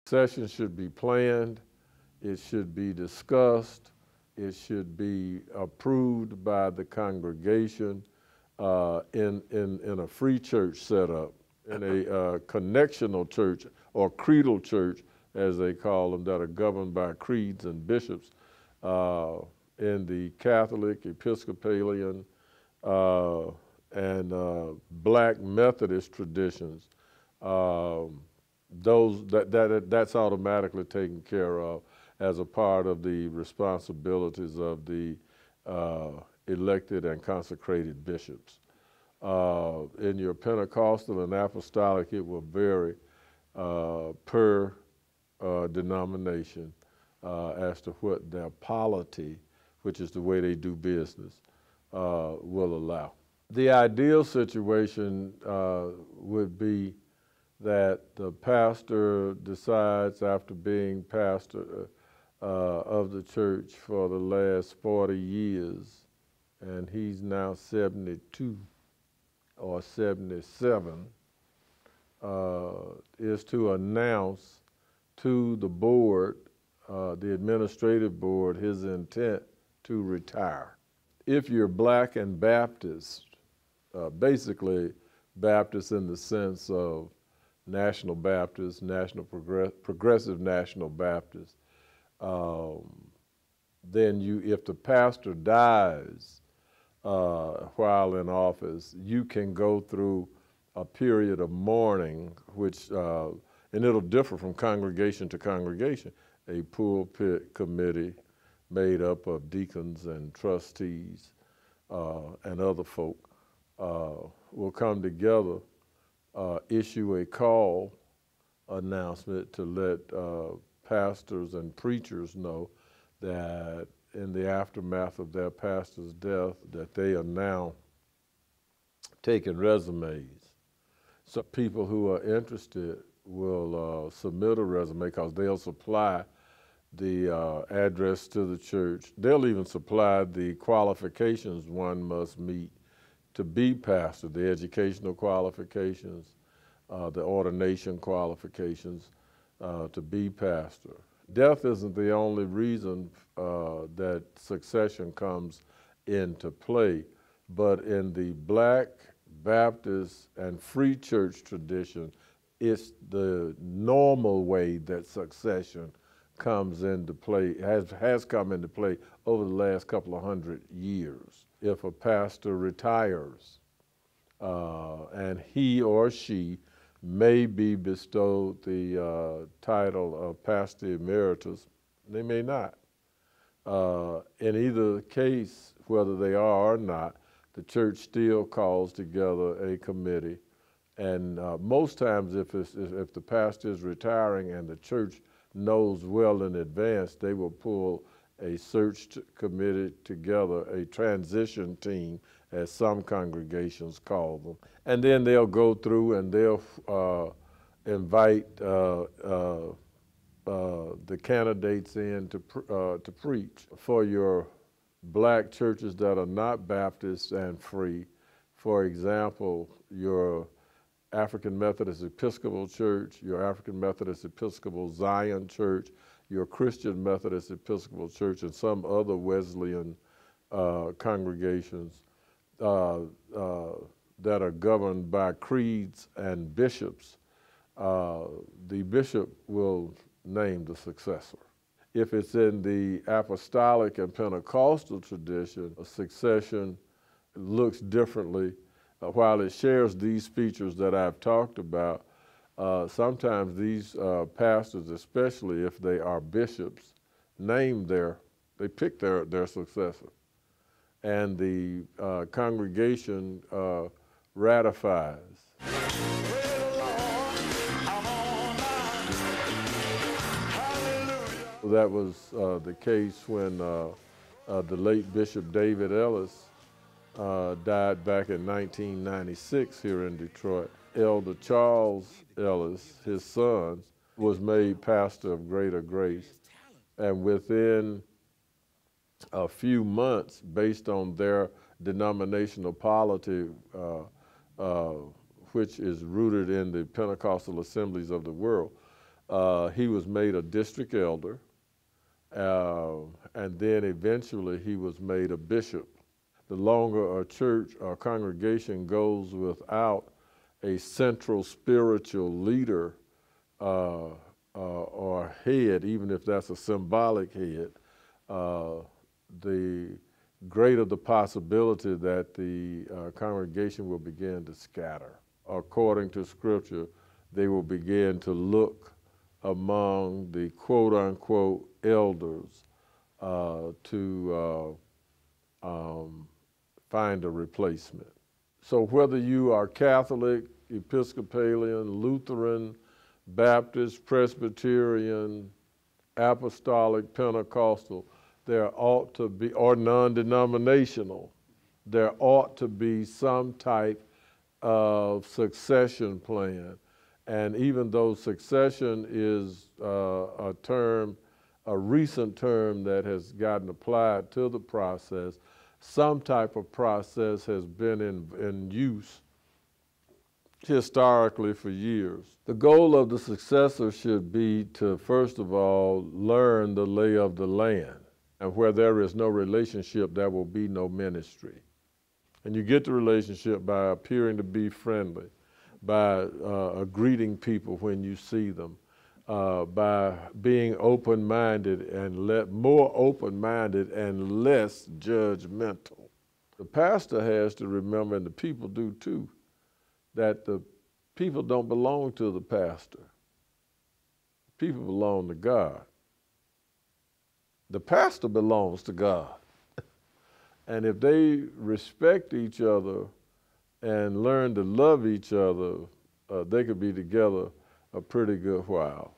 Session should be planned, it should be discussed, it should be approved by the congregation in a free church setup, in a connectional church or creedal church, as they call them, that are governed by creeds and bishops in the Catholic, Episcopalian, and Black Methodist traditions. That's automatically taken care of as a part of the responsibilities of the elected and consecrated bishops. In your Pentecostal and Apostolic, it will vary per denomination as to what their polity, which is the way they do business, will allow. The ideal situation would be that the pastor decides, after being pastor of the church for the last 40 years, and he's now 72 or 77, is to announce to the board, the administrative board, his intent to retire. If you're Black and Baptist, basically Baptist in the sense of National Baptist, Progressive National Baptist, then if the pastor dies while in office, you can go through a period of mourning, which, and it'll differ from congregation to congregation. A pulpit committee made up of deacons and trustees and other folk will come together, issue a call announcement to let pastors and preachers know that in the aftermath of their pastor's death, that they are now taking resumes. So people who are interested will submit a resume, because they'll supply the address to the church. They'll even supply the qualifications one must meet to be pastor, the educational qualifications, the ordination qualifications to be pastor. Death isn't the only reason that succession comes into play, but in the Black, Baptist, and Free Church tradition, it's the normal way that succession comes into play, has come into play over the last couple of 100 years. If a pastor retires and he or she may be bestowed the title of pastor emeritus, they may not. In either case, whether they are or not, the church still calls together a committee, and most times if the pastor is retiring and the church knows well in advance, they will pull a search committee together, a transition team, as some congregations call them. And then they'll go through and they'll invite the candidates in to preach. For your Black churches that are not Baptist and free, for example, your African Methodist Episcopal Church, your African Methodist Episcopal Zion Church, your Christian Methodist Episcopal Church, and some other Wesleyan congregations that are governed by creeds and bishops, the bishop will name the successor. If it's in the Apostolic and Pentecostal tradition, a succession looks differently. While it shares these features that I've talked about, sometimes these pastors, especially if they are bishops, they pick their successor. And the congregation ratifies. That was the case when the late Bishop David Ellis died back in 1996 here in Detroit. Elder Charles Ellis, his son, was made pastor of Greater Grace. And within a few months, based on their denominational polity, which is rooted in the Pentecostal assemblies of the world, He was made a district elder, and then eventually he was made a bishop. The longer a church or congregation goes without a central spiritual leader or head, even if that's a symbolic head, the greater the possibility that the congregation will begin to scatter. According to Scripture, they will begin to look among the quote-unquote elders to find a replacement. So whether you are Catholic, Episcopalian, Lutheran, Baptist, Presbyterian, Apostolic, Pentecostal, there ought to be, or non-denominational, there ought to be some type of succession plan. And even though succession is a recent term that has gotten applied to the process, some type of process has been in use historically for years. The goal of the successor should be to, first of all, learn the lay of the land. And where there is no relationship, there will be no ministry. And you get the relationship by appearing to be friendly, by greeting people when you see them, by being open-minded and more open-minded and less judgmental. The pastor has to remember, and the people do too, that the people don't belong to the pastor. People belong to God. The pastor belongs to God. And if they respect each other and learn to love each other, they could be together a pretty good while.